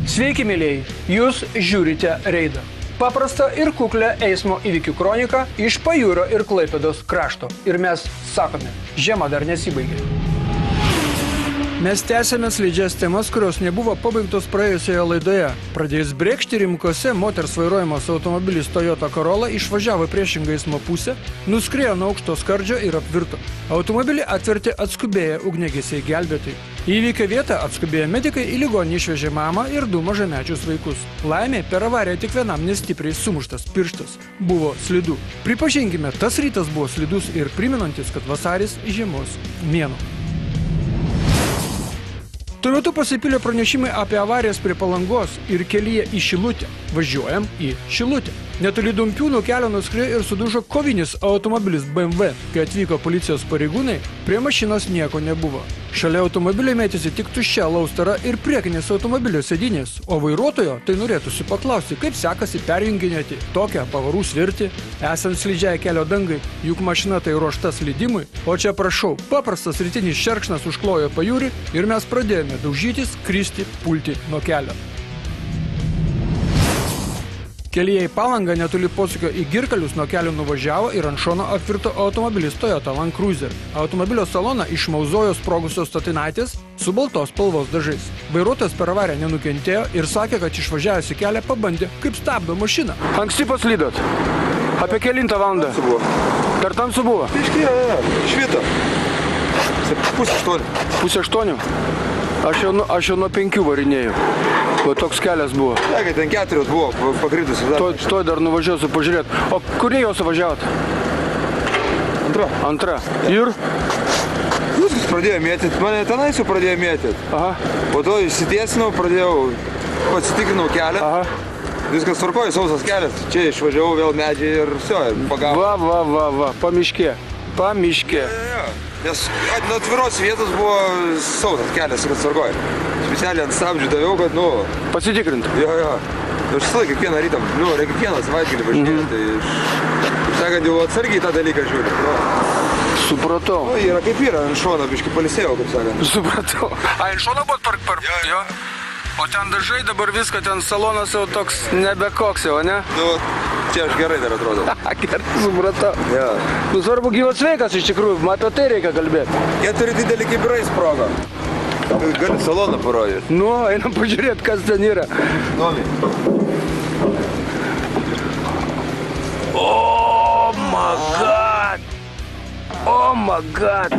Sveiki, mėlyjei, jūs žiūrite Reidą. Paprastą ir kuklę eismo įvykių kroniką iš Pajūrio ir Klaipėdos krašto. Ir mes sakome, žiema dar nesibaigė. Mes tęsėme slidžias temas, kurios nebuvo pabaigtos praėjusioje laidoje. Pradėjus brėkšti rimkose, moters vairuojamas automobilis Toyota Corolla išvažiavo priešingą eismo pusę, nuskriejo nuo aukšto skardžio ir apvirto. Automobilį atvertė atskubėję ugniagesiai gelbėtojai. Į įvykio vietą atskubėję medikai į ligoninę išvežė mamą ir 2 mažamečius vaikus. Laimė, per avariją tik vienam nestipriai sumuštas pirštas. Buvo slidu. Pripažinkime, tas rytas buvo slidus ir priminantis, kad vasaris žiemos mėnuo. Tuo metu pasipylė pranešimai apie avarijas prie Palangos ir kelyje į Šilutę. Važiuojam į Šilutę. Netoli Dumpiūnų kelio nuskriejo ir sudužo kovinis automobilis BMW. Kai atvyko policijos pareigūnai, prie mašinos nieko nebuvo. Šalia automobilio mėtėsi tik tuščia laustara ir priekinės automobilio sėdynės, o vairuotojo tai norėtųsi paklausti, kaip sekasi perjunginėti tokią pavarų svirtį, esant slidžiai kelio dangai, juk mašina tai ruošta slydimui, o čia prašau, paprastas rytinis šerkšnas užklojo Pajūrį ir mes pradėjome daužytis, kristi, pulti nuo kelio. Kelyje į Palangą netoli posūkio į Girkalius nuo kelio nuvažiavo ir ant šono apvirto automobilis Toyota Land Cruiser. Automobilio saloną išmauzojo sprogusios statinaitės su baltos spalvos dažais. Vairuotojas per avariją nenukentėjo ir sakė, kad išvažiavęs į kelią pabandė, kaip stabdo mašiną. Anksti paslydot? Apie kelintą valandą? Per tamsu buvo? Iškyja, švito. 7:30. 7:30? Aš jau nuo 5 varinėjau. O toks kelias buvo. Ne, kai ten 4 buvo pakritusi. Tuoj dar nuvažiuosiu pažiūrėti. O kurie jūs važiavot? Antra. Ir? Viskas pradėjo mėtyti. Mane tenais jau pradėjo mėtyti. Aha. Po to išsitiesinau, pradėjau, pasitikrinau kelią. Aha. Viskas tvarkoja, sausas kelias. Čia išvažiavau vėl medžiai ir viso, ir pagavau. Va. Pamiškė. Nes nuo atviros vietos buvo sausas kelias, kad tvarkoja. Specialiai ant stabdžių daviau, kad, pasitikrinti. Jo. Aš visą laiką kiekvieną rytą, reikia kiekvieną savaitgalį važinėti. Tai, kaip sakant, jau atsargiai tą dalyką žiūri. Supratau. Yra kaip yra, ant šono, biškį palisėjau, kaip sakant. Supratau. Ant šono buvot jo? O ten dažai dabar viską, ten salonas jau toks nebekoks jau, ne? Čia aš gerai dar atrodo. Gerai, supratau. Ja. Svarbu gyvas sveikas iš tikrųjų, apie tai reikia kalbėti. Jie turi didelį kibirai sprogo. Gali saloną parodyti. Einam pažiūrėti, kas ten yra. Oh my God!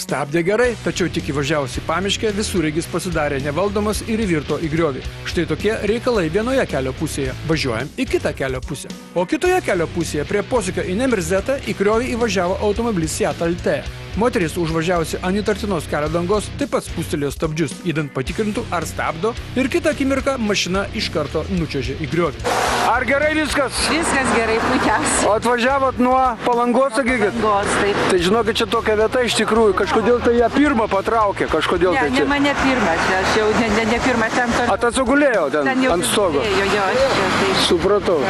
Stabdė gerai, tačiau tik įvažiavus į pamiškę visureigis pasidarė nevaldomas ir įvirto į griovį. Štai tokie reikalai vienoje kelio pusėje. Važiuojam į kitą kelio pusę. O kitoje kelio pusėje prie posūkio į Nemirzetą į griovį įvažiavo automobilis Seat Altea. Moteris užvažiavusi ant įtartinos kelio dangos taip pat spustelėjo stabdžius, idant patikrintų, ar stabdo, ir kitą akimirką mašina iš karto nučiuožė į griovį. Ar gerai viskas? Viskas gerai, puikiausiai. O atvažiavot nuo Palangos, sakykit? Palangos, taip. Tai žinokit, čia tokia vieta iš tikrųjų, kažkodėl tai ją pirmą patraukė, kažkodėl tai čia. Ne mane pirmą, aš jau ne pirmą ten toliau. Atsigulėjo ten ant stogo? Jo, aš čia tai. Supratau.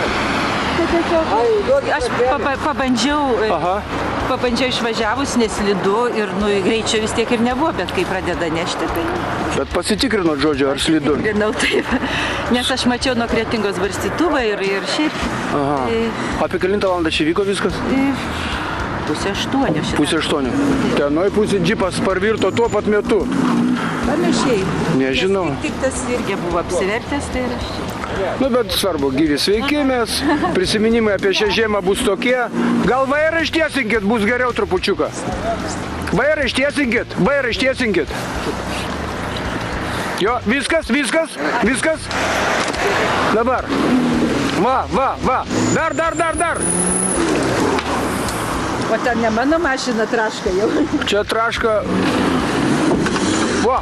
Aš pabandžiau išvažiavus, neslidu ir greičio vis tiek ir nebuvo, bet kai pradeda nešti, tai... Bet pasitikrinot, žodžiu, ar slidu? Tikrinau, taip. Nes aš mačiau nuo Kretingos barstytuvą ir šiaip... Aha. Apie kelintą valandą čia vyko viskas? 7:30. 7:30. Tenoj pusė džipas parvirto tuo pat metu. Panašiai. Nežinau. Tik tas irgi buvo apsivertęs, tai ir aš čia. Bet svarbu, gyvi sveikimės, prisiminimai apie šią žiemą bus tokie. Gal vairą ištiesinkit, bus geriau trupučiuką. Vairą ištiesinkit. Jo, viskas. Dabar. Va. Dar. O ten ne mano mašina traška jau. Čia traška. Va,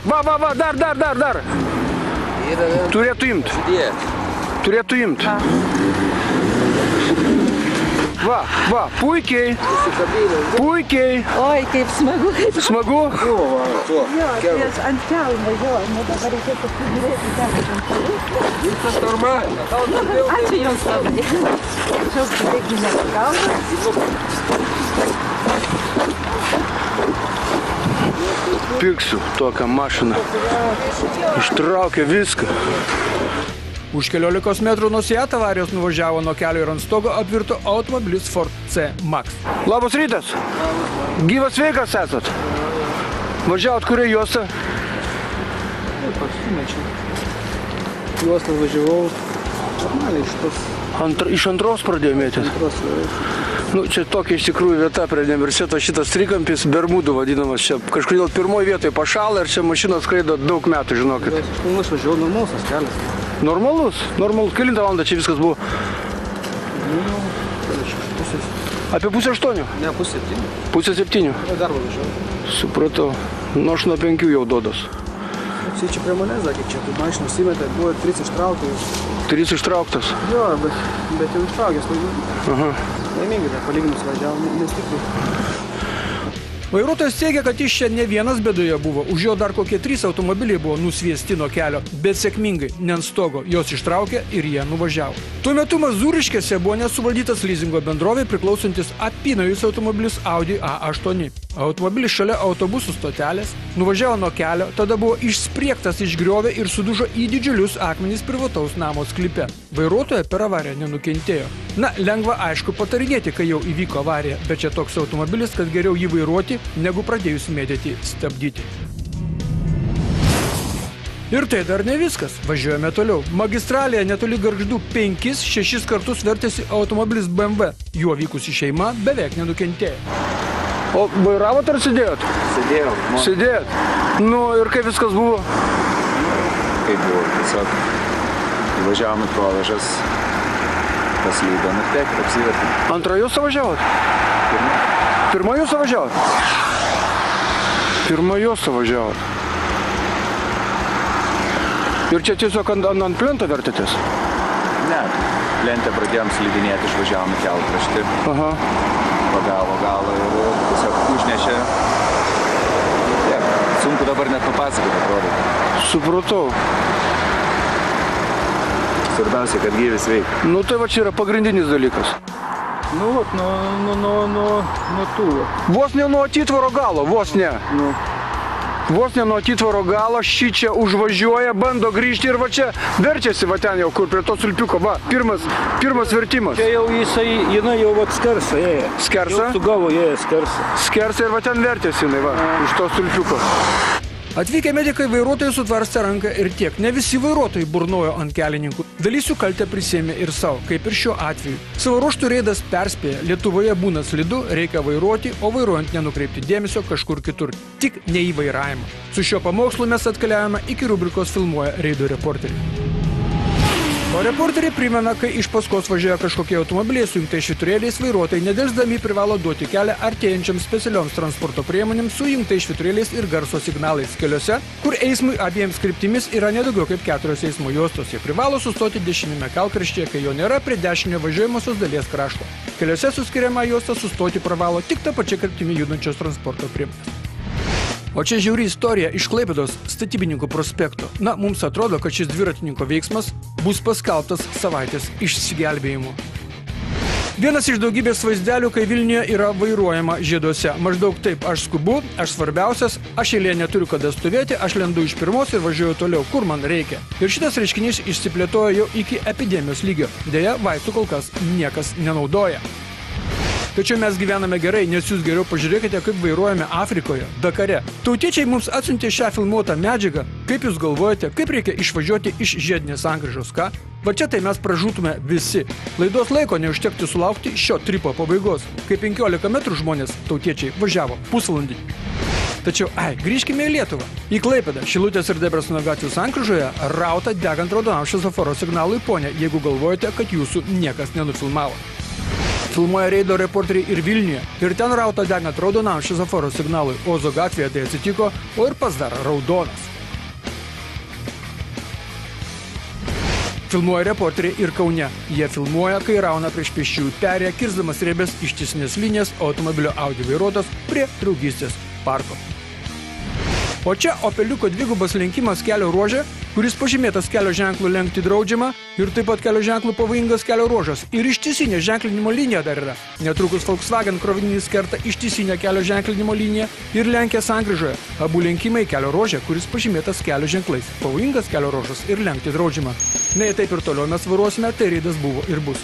dar. Turėtų imt. Va, puikiai. Oi, kaip smagu. Smagu? Jo, ant kelmo, dabar reikėtų pažiūrėti ten. Viskas normaliai. Ačiū jums labai. Šiaip taip nepagalba. nusipirksiu tokią mašiną. Ištraukė viską. Už keliolikos metrų nuo Seat avarijos nuvažiavo nuo kelio ir ant stogo apvirto automobilis Ford C Max. Labas rytas. Gyvas sveikas esat. Važiavot kurią juostą? Juostą važiavau, normaliai Iš antros pradėjo mėtis. Nu, čia tokia iš tikrųjų vieta prie universiteto, šitas trikampis, Bermudų vadinamas. Čia kažkodėl pirmoje vietoje pašala ir čia mašinos skraido daug metų, žinokit. Aš važiavau normalus tas kelias. Normalus? Kelintą valandą čia viskas buvo? Apie 7:30? Ne, 7:30. 7:30? Darbą važiavau. Supratau. Nu, aš nuo 5 jau dodos. Čia prie manęs, sakė, čia tu mašiną simetė, buvo 3 ištrauktas. 3 ištrauktas? Jo, bet jau ištraukęs. Laimingai, palyginus važiavau, nestipriai. Vairuotojas teigia, kad jis čia ne vienas bėdoje buvo. Už jo dar kokie 3 automobiliai buvo nusviesti nuo kelio, bet sėkmingai, ne ant stogo, jos ištraukė ir jie nuvažiavo. Tuo metu Mazūriškėse buvo nesuvaldytas lizingo bendrovė priklausantis apynajus automobilis Audi A8. Automobilis šalia autobusų stotelės nuvažiavo nuo kelio, tada buvo išspriegtas iš griovio ir sudužo į didžiulius akmenys privataus namo sklype. Vairuotoja per avariją nenukentėjo. Na, lengva aišku patarinėti, kai jau įvyko avarija, bet čia toks automobilis, kad geriau jį vairuoti, negu pradėjus mėtyti stabdyti. Ir tai dar ne viskas. Važiuojame toliau. Magistralėje netoli Gargždų 5-6 kartus vertėsi automobilis BMW. Juo vykusi šeima beveik nenukentėjo. O vairavot ar sėdėjot? Sėdėjau. Sėdėjot? Nu ir kaip viskas buvo? Kaip buvo, tiesiog įvažiavom į provėžas, paslydom ir tiek, apsivertėm. Antrą jūs važiavot? Pirmą jūs važiavot? Pirmą jūs važiavot. Ir čia tiesiog ant plento vertėtės? Ne, plentę pradėjom slidinėti, išvažiavom į kelkraštį. Aha. Pagavo galą ir tiesiog užnešė. Tiek, sunku dabar net papasakoti, atrodo. Supratau. Svarbiausia, kad gyvis veikia. Nu tai va čia yra pagrindinis dalykas. Nu, vat, nuo tų. Vos ne nuo atitvaro galo, vos ne. Vos ne nuo atitvaro galo, šį čia užvažiuoja, bando grįžti ir va čia verčiasi va ten jau, kur prie to sulpiuko. Va, pirmas vertimas. Čia jau jinai jau vat skersa ėjo. Skersa? Jau sugavo ėjo skersa. Skersa ir va ten vertėsi jinai, va, iš to sulpiuko. Atvykę medikai vairuotojai sutvarstė ranką ir tiek. Ne visi vairuotojai burnojo ant kelininkų. Dalis jų kaltę prisėmė ir savo, kaip ir šiuo atveju. Savo ruožtų reidas perspėja, Lietuvoje būna slidu, reikia vairuoti, o vairuojant nenukreipti dėmesio kažkur kitur. Tik ne į vairavimą. Su šiuo pamokslu mes atkeliavome iki rubrikos Filmuoja reido reporteriai. O reporteriai primena, kai iš paskos važiuoja kažkokie automobiliai su įjungtais švyturėliais, vairuotojai nedelsdami privalo duoti kelią artėjančiams specialioms transporto priemonėms su įjungtais švyturėliais ir garso signalais keliuose, kur eismui abiems kryptimis yra nedaugiau kaip 4 eismo juostos. Jie privalo sustoti dešiniame kelkraštyje, kai jo nėra prie dešinio važiuojamosios dalies krašto. Keliuose su skiriama juosta sustoti privalo tik tą pačią kryptimį judančios transporto priemonės. O čia žiauri istorija iš Klaipėdos Statybininkų prospekto. Na, mums atrodo, kad šis dviratininko veiksmas bus paskelbtas savaitės išsigelbėjimu. Vienas iš daugybės vaizdelių, kai Vilniuje yra vairuojama žieduose. Maždaug taip, aš skubu, aš svarbiausias, aš eilėje neturiu kada stovėti, aš lendu iš pirmos ir važiuoju toliau, kur man reikia. Ir šitas reiškinys išsiplėtojo jau iki epidemijos lygio. Deja, vaistų kol kas niekas nenaudoja. Tačiau mes gyvename gerai, nes jūs geriau pažiūrėkite, kaip vairuojame Afrikoje, Dakare. Tautiečiai mums atsiuntė šią filmuotą medžiagą. Kaip jūs galvojate, kaip reikia išvažiuoti iš žiedinės sankryžos, ką? Va čia tai mes pražūtume visi. Laidos laiko neužtekti sulaukti šio tripo pabaigos, kai 15 metrų žmonės, tautiečiai, važiavo pusvalandį. Tačiau, grįžkime į Lietuvą. Į Klaipėdą, Šilutės ir Debreceno gatvių sankryžoje rauta degant raudonam šviesoforo signalui Pone, jeigu galvojate, kad jūsų niekas nenufilmavo. Filmuoja reido reporteriai ir Vilniuje. Ir ten rauta degant raudonam šviesoforo signalui. Ozo gatvėje tai atsitiko, o ir pats dar raudonas. Filmuoja reporteriai ir Kaune. Jie filmuoja, kai rauna prieš pėsčiųjų perėją, kirsdamas riebės ištisinės linijas automobilio Audi vairuotojas prie Draugystės parko. O čia Opeliuko dvigubas lenkimas kelio ruože, kuris pažymėtas kelio ženklų lenkti draudžiama ir taip pat kelio ženklų pavojingas kelio ruožas. Ir ištisinė ženklinimo linija dar yra. Netrukus Volkswagen krovininis kerta ištisinę kelio ženklinimo liniją ir lenkia sankryžoje. Abu lenkimai kelio ruože, kuris pažymėtas kelio ženklais. Pavojingas kelio ruožas ir lenkti draudžiama. Na, jei taip ir toliau mes vairuosime, tai reidas buvo ir bus.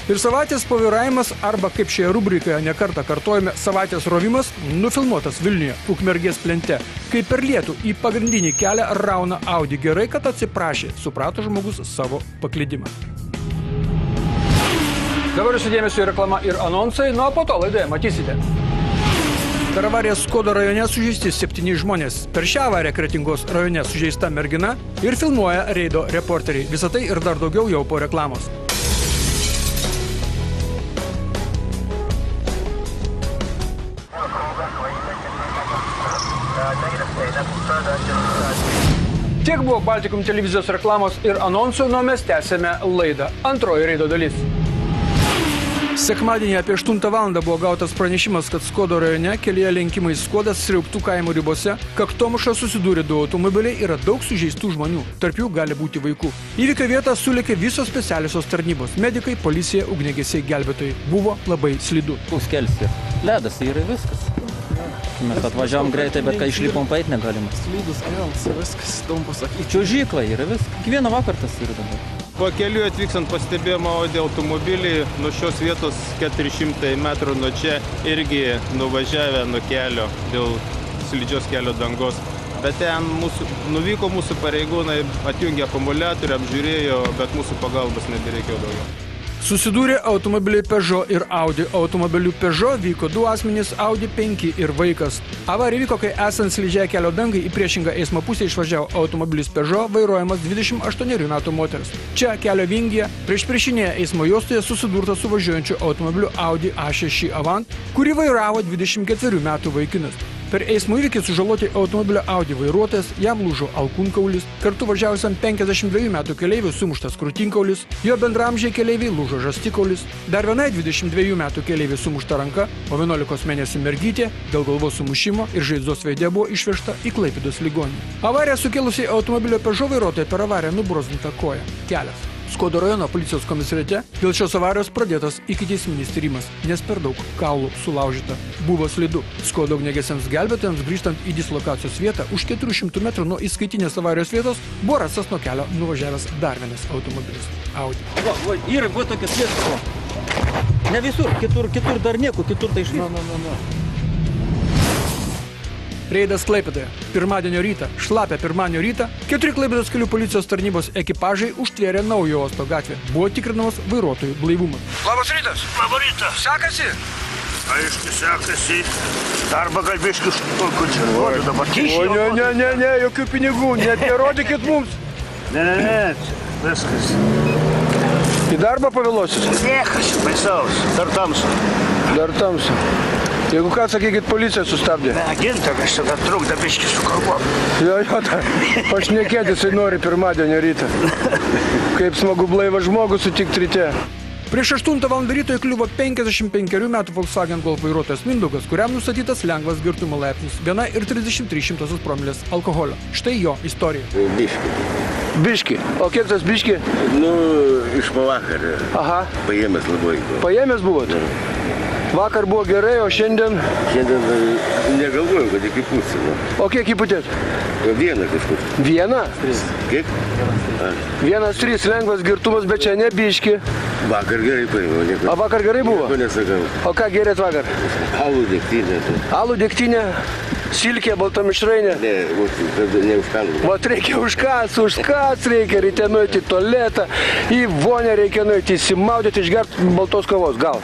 Ir savaitės pavairavimas, arba kaip šioje rubrikoje nekartą kartojame, savaitės rovimas, nufilmuotas Vilniuje, Ukmergės plente, kai per lietų į pagrindinį kelią rauna Audi. Gerai, kad atsiprašė, suprato žmogus savo paklydimą. Dabar jūsų dėmesio reklama ir anonsai, nu o po to laidoje matysite. Per avariją Skoda rajone sužeisti 7 žmonės. Per šią avariją Kretingos rajone sužeista mergina ir filmuoja reido reporteriai. Visą tai ir dar daugiau jau po reklamos. Tiek buvo Baltikum televizijos reklamos ir anonsų, nuo mes tęsėme laidą. Antroji reido dalis. Sekmadienį apie 8 valandą buvo gautas pranešimas, kad Skodo rajone kelyje lenkimais Skodas Sriauptų kaimo ribose kaktomuša susidūrė 2 automobiliai, yra daug sužeistų žmonių, tarp jų gali būti vaikų. Įvykio vietą sulėkė visos specialiosios tarnybos, medikai, policija, ugniagesiai, gelbėtojai. Buvo labai slidu. Skelsi. Ledas yra viskas. Mes atvažiavom greitai, bet kai išlipom paeit negalima. Slydus kels, viskas, įdomu pasakyti. Čiuožykla yra viskas. Kiekvieną vakar tas yra dabar. Po keliu atvykstant pastebėjome Audi automobilį, nuo šios vietos 400 metrų nuo čia irgi nuvažiavę nuo kelio dėl slidžios kelio dangos. Bet ten nuvyko mūsų pareigūnai, atjungė akumuliatorių, apžiūrėjo, bet mūsų pagalbos nebereikėjo daugiau. Susidūrė automobiliai Peugeot ir Audi. Automobilių Peugeot vyko 2 asmenys, Audi 5 ir vaikas. Avarija vyko, kai esant slidžiai kelio dangai į priešingą eismo pusę išvažiavo automobilis Peugeot, vairuojamas 28 metų moters. Čia kelio vingyje priešinėje eismo juostoje susidurta su važiuojančiu automobiliu Audi A6 Avant, kurį vairavo 24 metų vaikinas. Per eismo įvykį sužaloti automobilio Audi vairuotojas, jam lūžo alkūnkaulis, kartu važiavusiam 52 metų keleiviui sumuštas krūtinkaulis, jo bendramžiai keleiviai lūžo žastikaulis, dar vienai 22 metų keleiviui sumušta ranka, o 11 mėnesių mergytė dėl galvos sumušimo ir žaizdos veide buvo išvežta į Klaipėdos ligoninę. Avariją sukėlusiai automobilio Peugeot vairuotojai per avariją nubrozdinta koja. Kelias. Skodo rajono policijos komisariate dėl šios avarijos pradėtas ikiteisminis tyrimas, nes per daug kaulų sulaužyta. Buvo slidu. Skodo ugniagesiams gelbėtojams grįžtant į dislokacijos vietą už 400 metrų nuo įskaitinės avarijos vietos buvo rastas nuo kelio nuvažiavęs dar vienas automobilis Audi. Yra, buvo tokia slieta. Ne visur, kitur dar nieko, kitur tai išvis. Reidas Klaipėdoje. Pirmadienio rytą, šlapę pirmadienio rytą, 4 Klaipėdos kelių policijos tarnybos ekipažai užtvėrė Naujojo Uosto gatvę. Buvo tikrinamas vairuotojų blaivumas. Labas rytas. Labas rytas. Sekasi? Aišku, sekasi. Darbą galbiškių koncentruoju dabar. Ne, jokių pinigų, nerodykit mums. Ne, viskas. Į darbą pavėluosis? Niekas, baisaus, dar tamsu. Jeigu ką, sakykit, policija sustabdė. Ne, gintaras tada trukda biškį su kalbom. Jo, pašnekėti jisai nori pirmadienio rytą. Kaip smagu blaivą žmogų sutikti ryte. Prieš 8 valandą ryto įkliuvo 55 metų Volkswagen Golf vairuotojas Mindaugas, kuriam nustatytas lengvas girtumo laipsnis, 1,33 promilės alkoholio. Štai jo istorija. Biški. O kiek tas biški? Iš pavakario. Aha. Paėmęs labai. Paėmęs buvot? Vakar buvo gerai, o šiandien? Šiandien negalvojau, kad iki pusę. O kiek įputėt? Vieną kažkur. Vieną? Kiek? 1,3 lengvas girtumas, bet čia ne biški. Vakar gerai paėmiau. O vakar gerai buvo? Nieko nesakau. O ką gerėt vakar? Alų degtinę. Alų degtinę, silkė, balta mišrainė? Ne užkandų. Vat reikia užkas reikia, reikia nueiti į tualetą, į vonę reikia nueiti, įsimaudyti, išgerti baltos kavos, gal.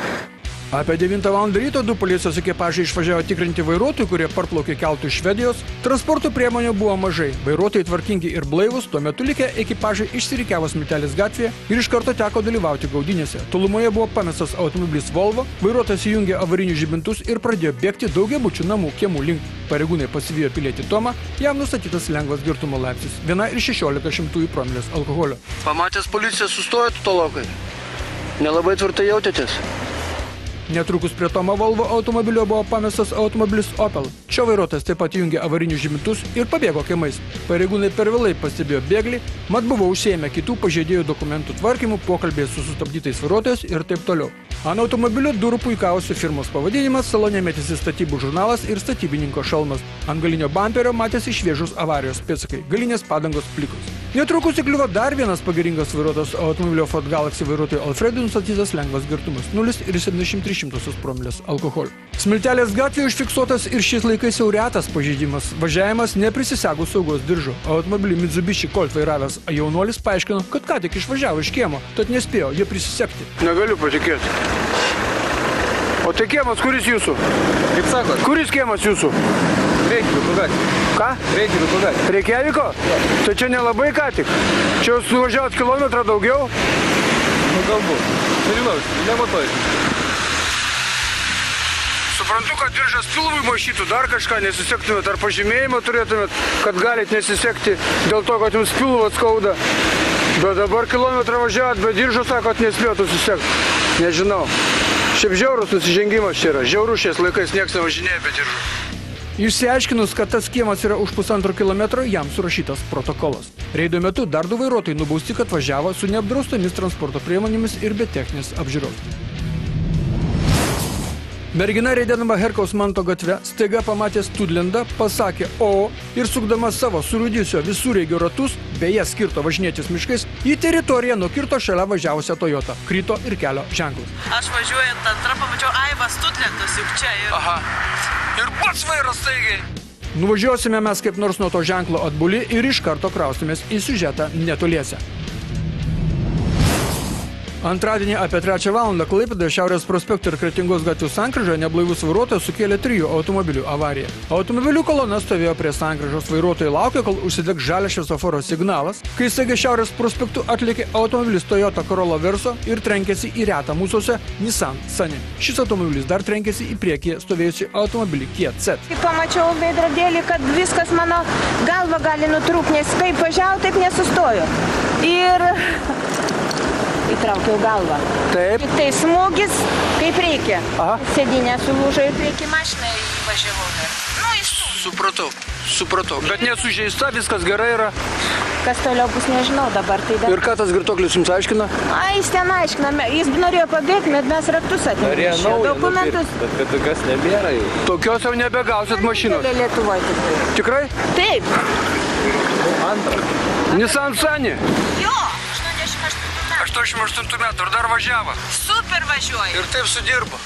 Apie 9 valandą ryto 2 policijos ekipažai išvažiavo tikrinti vairuotojų, kurie parplaukė keltu iš Švedijos. Transporto priemonių buvo mažai. Vairuotojai tvarkingi ir blaivus, tuo metu likę ekipažai išsirikiavo Smiltelės gatvėje ir iš karto teko dalyvauti gaudynėse. Tolumoje buvo pamestas automobilis Volvo, vairuotojas įjungė avarinius žibintus ir pradėjo bėgti daugiabučių namų kiemų link. Pareigūnai pasivijo pilietį Tomą, jam nustatytas lengvas girtumo laipsnis, 1,16 promilės alkoholio. Pamatęs policiją sustojot tolokai? Nelabai tvirtai jautėtės? Netrukus prie Tomo Volvo automobilio buvo pamestas automobilis Opel. Čia vairuotojas taip pat jungė avarinius žibintus ir pabėgo kaimais. Pareigūnai per vėlai pastebėjo bėglį, mat buvo užsiėmę kitų pažeidėjų dokumentų tvarkymų, pokalbėje su sustabdytais vairuotojais ir taip toliau. Ant automobilio durų puikausių firmos pavadinimas, salone mėtėsi statybų žurnalas ir statybininko šalmas. Ant galinio bamperio matėsi šviežus avarijos pėdsakai, galinės padangos plikos. Netrukus įkliuvo dar vienas pageringas vairuotojas automobilio Ford Galaxy vairuotojui Alfredui nustatytas lengvas girtumas 0,73 promilės alkoholio. Smiltelės gatvėje užfiksuotas ir šiais laikais jau retas pažeidimas. Važiavimas neprisisegus saugos diržo. Automobilį Mitsubishi Colt vairavęs jaunuolis paaiškino, kad ką tik išvažiavo iš kiemo, tad nespėjo jie prisisekti. Negaliu patikėti. O tai kiemas, kuris jūsų? Kaip sakot? Kuris kiemas jūsų? Reikjaviko gatvė. Ką? Reikjaviko gatvė. Reikjaviko? Tai čia nelabai ką tik. Čia jūs nuvažiavot kilometrą daugiau? Nu galbūt. Nežinau, nematuoju. Suprantu, kad diržas pilvui maišytų, dar kažką nesisektumėt, ar pažymėjimą turėtumėt, kad galit nesisekti dėl to, kad jums pilvą skauda. Bet dabar kilometrą važiavot, bet diržo sakot, nespėtų susekti. Nežinau. Šiaip žiaurus nusižengimas čia yra. Žiaurus šiais laikais nieks nevažinėja be diržų. Išsiaiškinus, kad tas kiemas yra už 1,5 kilometro, jam surašytas protokolas. Reido metu dar 2 vairuotojai nubausti, kad važiavo su neapdraustomis transporto priemonėmis ir be techninės apžiūros. Mergina reidėdama Herkaus Manto gatve staiga pamatė Studlendą, pasakė O ir sukdama savo surūdysio visureigio ratus, beje skirto važinėtis miškais, į teritoriją nukirto šalia važiavusią Toyota. Krito ir kelio ženklus. Aš važiuojant antrą pamačiau Aiva Studlendas juk čia ir... Aha. Ir pats vairas staigiai. Nuvažiuosime mes kaip nors nuo to ženklo atbuli ir iš karto kraustumės į siužetą netoliese. Antradienį apie 3 valandą Klaipėdoje Šiaurės prospekto ir Kretingos gatvių sankryžoje neblaivus vairuotojas sukėlė 3 automobilių avariją. Automobilių kolona stovėjo prie sankryžos, vairuotojai laukė, kol užsidegs žalias šviesoforo signalas, kai staiga Šiaurės prospektu atlėkė automobilis Toyota Corolla Verso ir trenkėsi į retą mūsuose Nissan Sunny. Šis automobilis dar trenkėsi į priekį stovėjusi automobilį Kia Ceed. Pamačiau veidrodėlį, kad viskas mano galva gali nutrūkti, nes kaip važiavau, taip nesustoju. Ir įtraukiau galvą. Taip. Tai smūgis, kaip reikia. Aha. Sėdinė sulūžo ir priekį mašiną įvažiavau dar. Nu, Supratau. Bet nesužeista, viskas gerai yra. kas toliau bus, nežinau dabar. Tai dar... Ir ką tas girtuoklis jums aiškina? Jis ten aiškina, jis norėjo pabėgti, bet mes raktus atėmėme. Dokumentus. Bet kad tokios nebėra jau. Tokios jau nebegausit mašinos. Lietuvoje tikrai. Tikrai? Taip. Antrą. Nissan Sunny. Jo, 88 metų ir dar važiavo. Super važiuoja. Ir taip sudirbo.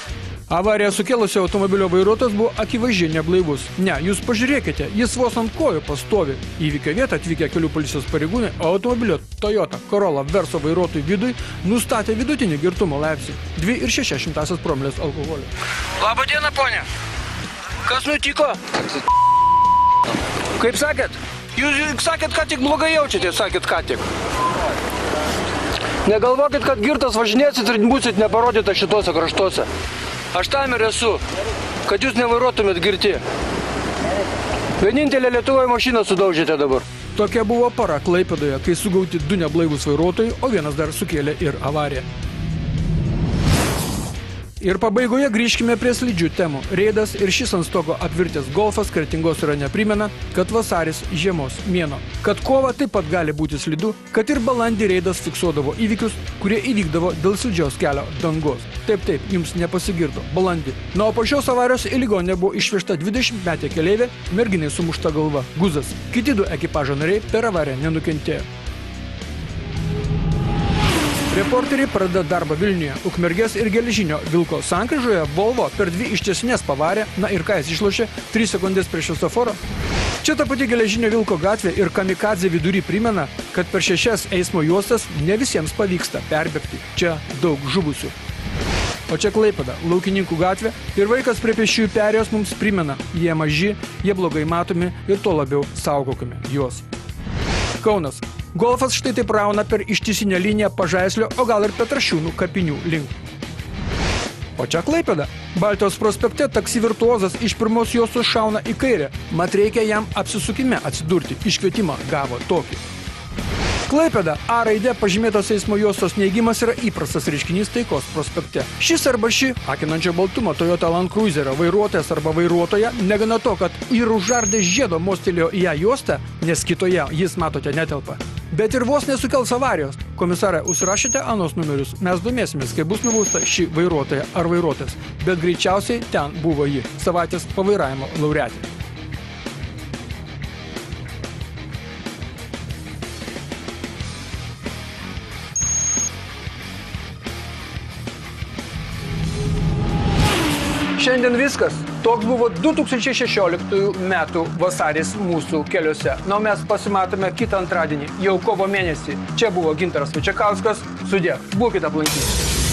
Avariją sukėlusio automobilio vairuotojas buvo akivaizdžiai neblaivus. Ne, jūs pažiūrėkite, jis vos ant kojų pastovi. Įvykio vietą atvykę kelių policijos pareigūnai automobilio Toyota Corolla Verso vairuotojų vidui nustatė vidutinį girtumo laipsnį 2,6 promilės alkoholio. Labą dieną, ponė. Kas nutiko? Kaip sakėt? Jūs sakėt, ką tik blogai jaučiate, sakėt, ką tik. Negalvokit, kad girtas važinėsit ir būsit neparodyta šitose kraštuose. Aš tam ir esu, kad jūs nevairuotumėt girti. Vienintelė Lietuvoje mašiną sudaužėte dabar. Tokia buvo para Klaipėdoje, kai sugauti 2 neblaivus vairuotojai, o vienas dar sukėlė ir avariją. Ir pabaigoje grįžkime prie slidžių temų. Reidas ir šis ant stogo apvirtęs golfas Kretingos rajone primena, kad vasaris žiemos mėnuo. Kad kova taip pat gali būti slidu, kad ir balandį reidas fiksuodavo įvykius, kurie įvykdavo dėl slidžios kelio dangos. Taip, jums nepasigirdo. Balandį. Na, o po šios avarijos į ligoninę buvo išvežta 20-metė keleivė, merginai sumušta galva. Guzas. Kiti 2 ekipažo nariai per avariją nenukentėjo. Reporteriai pradeda darbą Vilniuje. Ukmergės ir Geležinio Vilko sankryžoje Volvo per 2 ištiesinės pavarė, na ir ką jis išlošė, 3 sekundės prie šviesoforo. Čia ta pati Geležinio Vilko gatvė ir kamikadzė vidury primena, kad per 6 eismo juostas ne visiems pavyksta perbėgti. Čia daug žuvusių. O čia Klaipėda, Laukininkų gatvė ir vaikas prie pėsčiųjų perėjos mums primena, jie maži, jie blogai matomi ir tuo labiau saugokime juos. Kaunas. Golfas štai taip rauna per ištisinę liniją Pažaislio, o gal ir Petrašiūnų kapinių link. O čia Klaipėda. Baltijos prospekte taksi virtuozas iš pirmos juostos šauna į kairę, mat reikia jam apsisukime atsidurti. Iškvietimą gavo tokį. Klaipėda A raide pažymėtos eismo juostos neigimas yra įprastas reiškinys Taikos prospekte. Šis arba ši, akinančio baltumo Toyota Land Cruiserio vairuotojas arba vairuotoja, negana to, kad ir užardė žiedo mostelėjo į ją juostą, nes kitoje jis, matote, netelpa. Bet ir vos nesukels avarijos. Komisarė, užsirašėte anos numerius, mes domėsimės, kai bus nubausta ši vairuotoja ar vairuotojas. Bet greičiausiai ten buvo ji, savaitės pavairavimo laureatė. Šiandien viskas. Toks buvo 2016 metų vasaris mūsų keliuose. Na, mes pasimatome kitą antradienį, jau kovo mėnesį. Čia buvo Gintaras Vaičekauskas. Sudie, būkite aplankyti.